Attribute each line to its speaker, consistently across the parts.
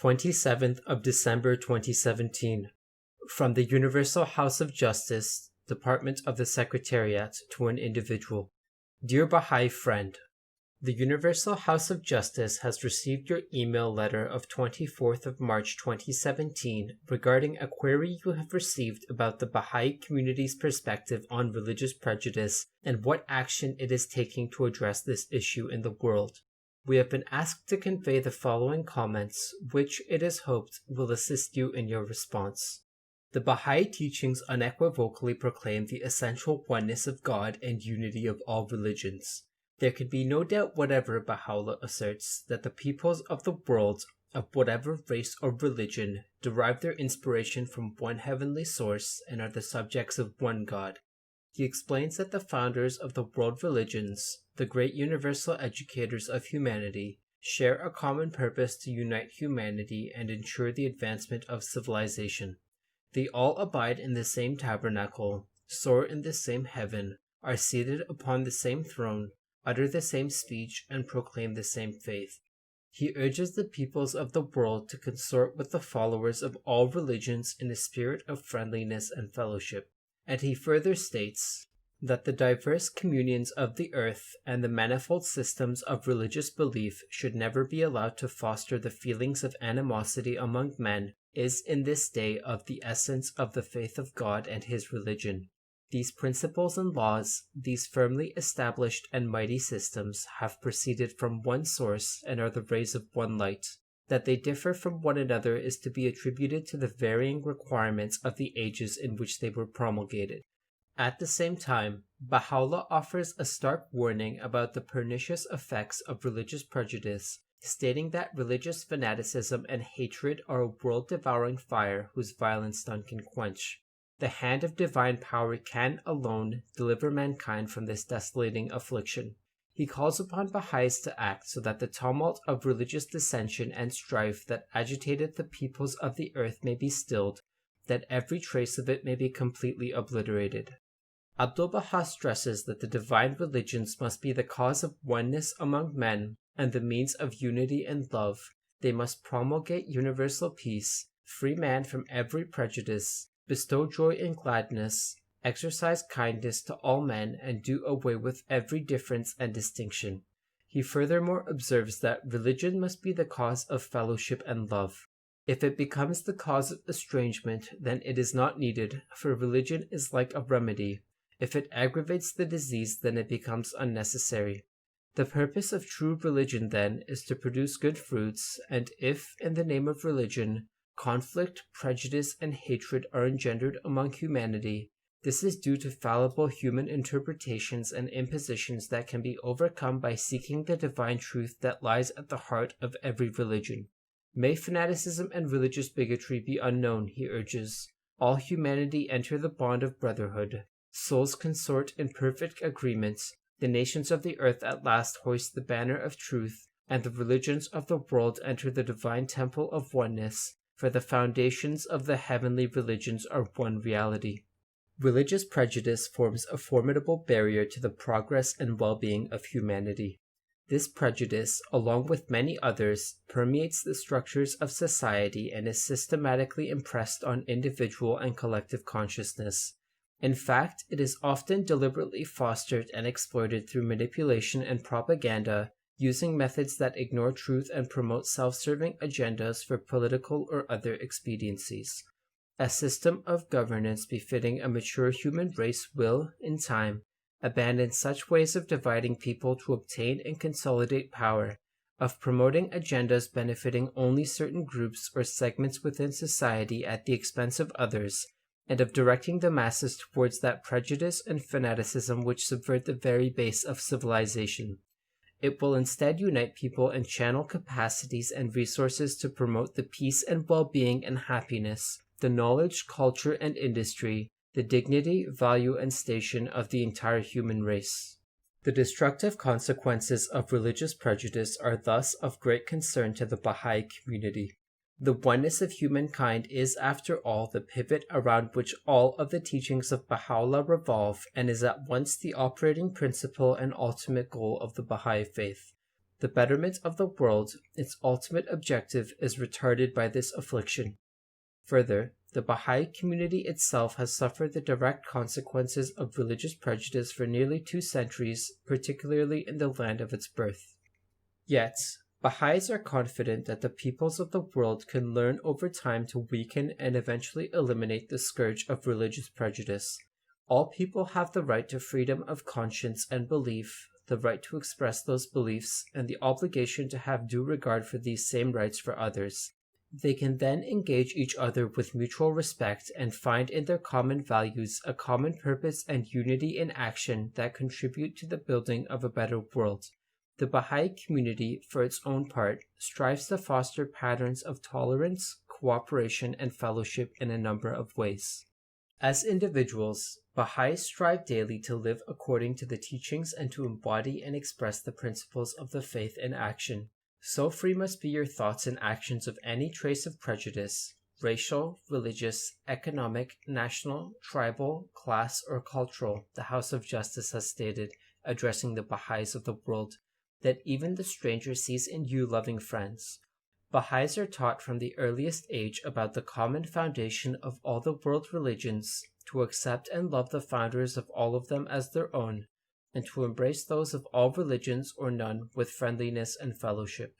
Speaker 1: 27th of December 2017. From the Universal House of Justice, Department of the Secretariat, to an individual. Dear Baha'i friend, the Universal House of Justice has received your email letter of 24th of March 2017 regarding a query you have received about the Baha'i community's perspective on religious prejudice and what action it is taking to address this issue in the world. We have been asked to convey the following comments, which it is hoped will assist you in your response. The Baha'i teachings unequivocally proclaim the essential oneness of God and unity of all religions. There can be no doubt whatever, Baha'u'llah asserts, that the peoples of the world, of whatever race or religion, derive their inspiration from one heavenly source and are the subjects of one God. He explains that the founders of the world religions, the great universal educators of humanity, share a common purpose to unite humanity and ensure the advancement of civilization. They all abide in the same tabernacle, soar in the same heaven, are seated upon the same throne, utter the same speech, and proclaim the same faith. He urges the peoples of the world to consort with the followers of all religions in a spirit of friendliness and fellowship. And he further states that the diverse communions of the earth and the manifold systems of religious belief should never be allowed to foster the feelings of animosity among men is in this day of the essence of the faith of God and his religion. These principles and laws, these firmly established and mighty systems, have proceeded from one source and are the rays of one light. That they differ from one another is to be attributed to the varying requirements of the ages in which they were promulgated. At the same time, Baha'u'llah offers a stark warning about the pernicious effects of religious prejudice, stating that religious fanaticism and hatred are a world-devouring fire whose violence none can quench. The hand of divine power can alone deliver mankind from this desolating affliction. He calls upon Baha'is to act so that the tumult of religious dissension and strife that agitated the peoples of the earth may be stilled, that every trace of it may be completely obliterated. Abdu'l-Baha stresses that the divine religions must be the cause of oneness among men and the means of unity and love. They must promulgate universal peace, free man from every prejudice, bestow joy and gladness, exercise kindness to all men, and do away with every difference and distinction. He furthermore observes that religion must be the cause of fellowship and love. If it becomes the cause of estrangement, then it is not needed, for religion is like a remedy. If it aggravates the disease, then it becomes unnecessary. The purpose of true religion, then, is to produce good fruits, and if, in the name of religion, conflict, prejudice, and hatred are engendered among humanity, this is due to fallible human interpretations and impositions that can be overcome by seeking the divine truth that lies at the heart of every religion. May fanaticism and religious bigotry be unknown, he urges. All humanity enter the bond of brotherhood. Souls consort in perfect agreement. The nations of the earth at last hoist the banner of truth, and the religions of the world enter the divine temple of oneness, for the foundations of the heavenly religions are one reality. Religious prejudice forms a formidable barrier to the progress and well-being of humanity. This prejudice, along with many others, permeates the structures of society and is systematically impressed on individual and collective consciousness. In fact, it is often deliberately fostered and exploited through manipulation and propaganda, using methods that ignore truth and promote self-serving agendas for political or other expediencies. A system of governance befitting a mature human race will, in time, abandon such ways of dividing people to obtain and consolidate power, of promoting agendas benefiting only certain groups or segments within society at the expense of others, and of directing the masses towards that prejudice and fanaticism which subvert the very base of civilization. It will instead unite people and channel capacities and resources to promote the peace and well-being and happiness, the knowledge, culture, and industry, the dignity, value, and station of the entire human race. The destructive consequences of religious prejudice are thus of great concern to the Baha'i community. The oneness of humankind is, after all, the pivot around which all of the teachings of Baha'u'llah revolve and is at once the operating principle and ultimate goal of the Baha'i faith. The betterment of the world, its ultimate objective, is retarded by this affliction. Further, the Baha'i community itself has suffered the direct consequences of religious prejudice for nearly 2 centuries, particularly in the land of its birth. Yet, Baha'is are confident that the peoples of the world can learn over time to weaken and eventually eliminate the scourge of religious prejudice. All people have the right to freedom of conscience and belief, the right to express those beliefs, and the obligation to have due regard for these same rights for others. They can then engage each other with mutual respect and find in their common values a common purpose and unity in action that contribute to the building of a better world. The Baha'i community, for its own part, strives to foster patterns of tolerance, cooperation, and fellowship in a number of ways. As individuals, Baha'is strive daily to live according to the teachings and to embody and express the principles of the faith in action. So free must be your thoughts and actions of any trace of prejudice, racial, religious, economic, national, tribal, class, or cultural, the House of Justice has stated, addressing the Baha'is of the world, that even the stranger sees in you loving friends. Baha'is are taught from the earliest age about the common foundation of all the world religions, to accept and love the founders of all of them as their own, and to embrace those of all religions or none with friendliness and fellowship.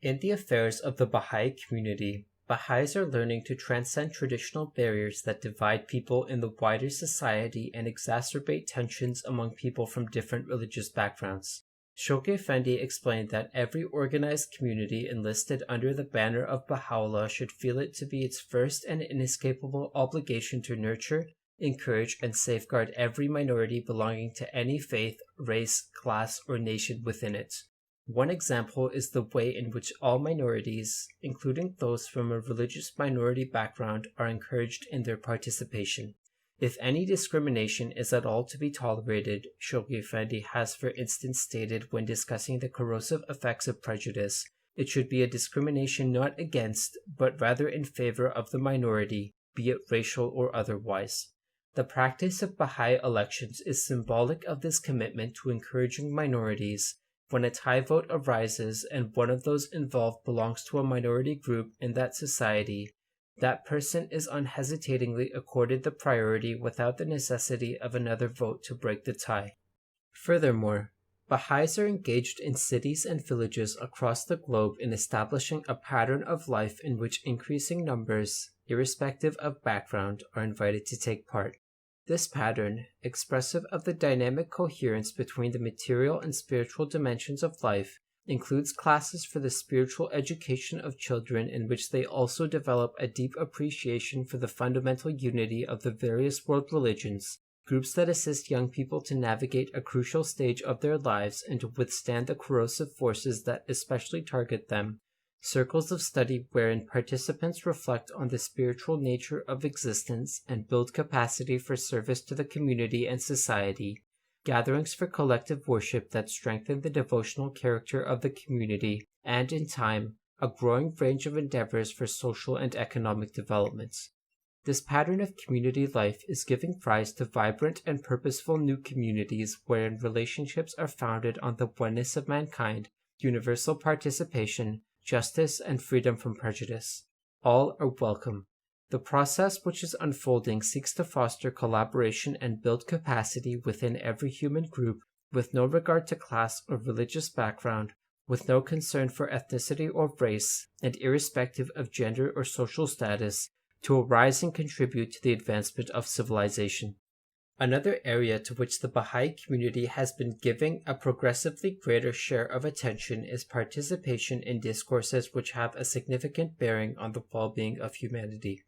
Speaker 1: In the affairs of the Baha'i community, Baha'is are learning to transcend traditional barriers that divide people in the wider society and exacerbate tensions among people from different religious backgrounds. Shoghi Effendi explained that every organized community enlisted under the banner of Baha'u'llah should feel it to be its first and inescapable obligation to nurture, encourage, and safeguard every minority belonging to any faith, race, class, or nation within it. One example is the way in which all minorities, including those from a religious minority background, are encouraged in their participation. If any discrimination is at all to be tolerated, Shoghi Effendi has for instance stated when discussing the corrosive effects of prejudice, it should be a discrimination not against, but rather in favor of the minority, be it racial or otherwise. The practice of Baha'i elections is symbolic of this commitment to encouraging minorities. When a tie vote arises and one of those involved belongs to a minority group in that society, that person is unhesitatingly accorded the priority without the necessity of another vote to break the tie. Furthermore, Baha'is are engaged in cities and villages across the globe in establishing a pattern of life in which increasing numbers, irrespective of background, are invited to take part. This pattern, expressive of the dynamic coherence between the material and spiritual dimensions of life, includes classes for the spiritual education of children in which they also develop a deep appreciation for the fundamental unity of the various world religions, groups that assist young people to navigate a crucial stage of their lives and to withstand the corrosive forces that especially target them, circles of study wherein participants reflect on the spiritual nature of existence and build capacity for service to the community and society, gatherings for collective worship that strengthen the devotional character of the community, and, in time, a growing range of endeavors for social and economic developments. This pattern of community life is giving rise to vibrant and purposeful new communities wherein relationships are founded on the oneness of mankind, universal participation, justice, and freedom from prejudice. All are welcome. The process which is unfolding seeks to foster collaboration and build capacity within every human group, with no regard to class or religious background, with no concern for ethnicity or race, and irrespective of gender or social status, to arise and contribute to the advancement of civilization. Another area to which the Baha'i community has been giving a progressively greater share of attention is participation in discourses which have a significant bearing on the well-being of humanity.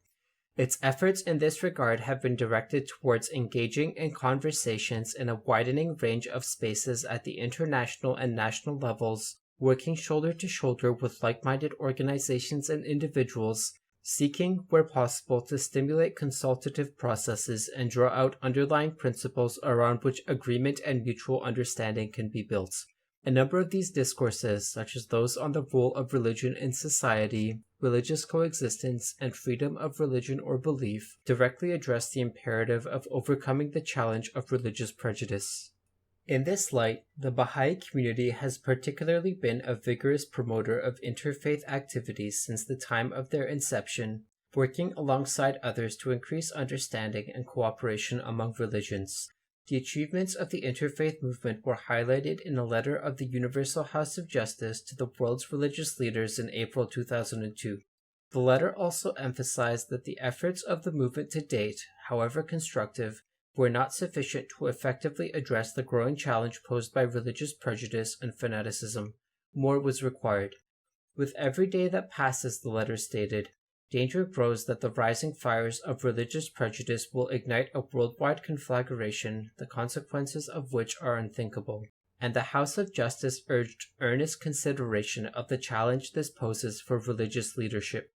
Speaker 1: Its efforts in this regard have been directed towards engaging in conversations in a widening range of spaces at the international and national levels, working shoulder to shoulder with like-minded organizations and individuals, seeking, where possible, to stimulate consultative processes and draw out underlying principles around which agreement and mutual understanding can be built. A number of these discourses, such as those on the role of religion in society, religious coexistence, and freedom of religion or belief, directly address the imperative of overcoming the challenge of religious prejudice. In this light, the Baha'i community has particularly been a vigorous promoter of interfaith activities since the time of their inception, working alongside others to increase understanding and cooperation among religions. The achievements of the interfaith movement were highlighted in a letter of the Universal House of Justice to the world's religious leaders in April 2002. The letter also emphasized that the efforts of the movement to date, however constructive, were not sufficient to effectively address the growing challenge posed by religious prejudice and fanaticism. More was required. With every day that passes, the letter stated, danger grows that the rising fires of religious prejudice will ignite a worldwide conflagration, the consequences of which are unthinkable. And the House of Justice urged earnest consideration of the challenge this poses for religious leadership.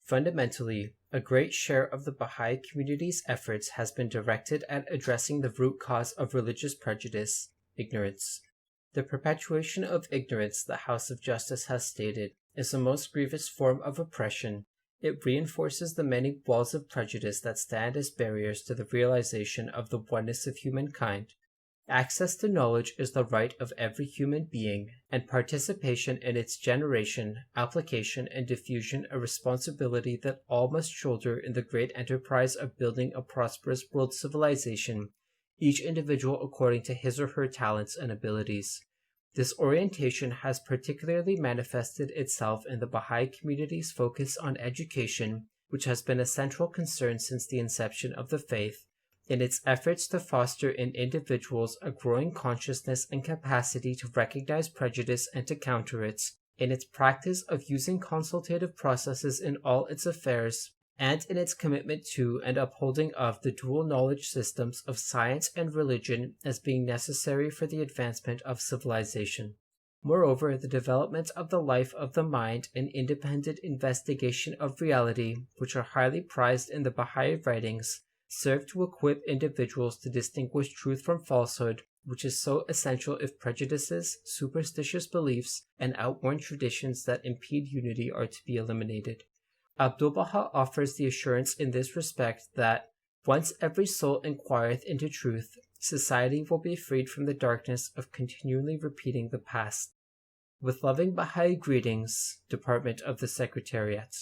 Speaker 1: Fundamentally, a great share of the Baha'i community's efforts has been directed at addressing the root cause of religious prejudice, ignorance. The perpetuation of ignorance, the House of Justice has stated, is the most grievous form of oppression. It reinforces the many walls of prejudice that stand as barriers to the realization of the oneness of humankind. Access to knowledge is the right of every human being, and participation in its generation, application, and diffusion a responsibility that all must shoulder in the great enterprise of building a prosperous world civilization, each individual according to his or her talents and abilities. This orientation has particularly manifested itself in the Baha'i community's focus on education, which has been a central concern since the inception of the faith, in its efforts to foster in individuals a growing consciousness and capacity to recognize prejudice and to counter it, in its practice of using consultative processes in all its affairs, and in its commitment to and upholding of the dual knowledge systems of science and religion as being necessary for the advancement of civilization. Moreover, the development of the life of the mind and independent investigation of reality, which are highly prized in the Baha'i writings, serve to equip individuals to distinguish truth from falsehood, which is so essential if prejudices, superstitious beliefs, and outworn traditions that impede unity are to be eliminated. Abdu'l-Baha offers the assurance in this respect that, once every soul inquireth into truth, society will be freed from the darkness of continually repeating the past. With loving Baha'i greetings, Department of the Secretariat.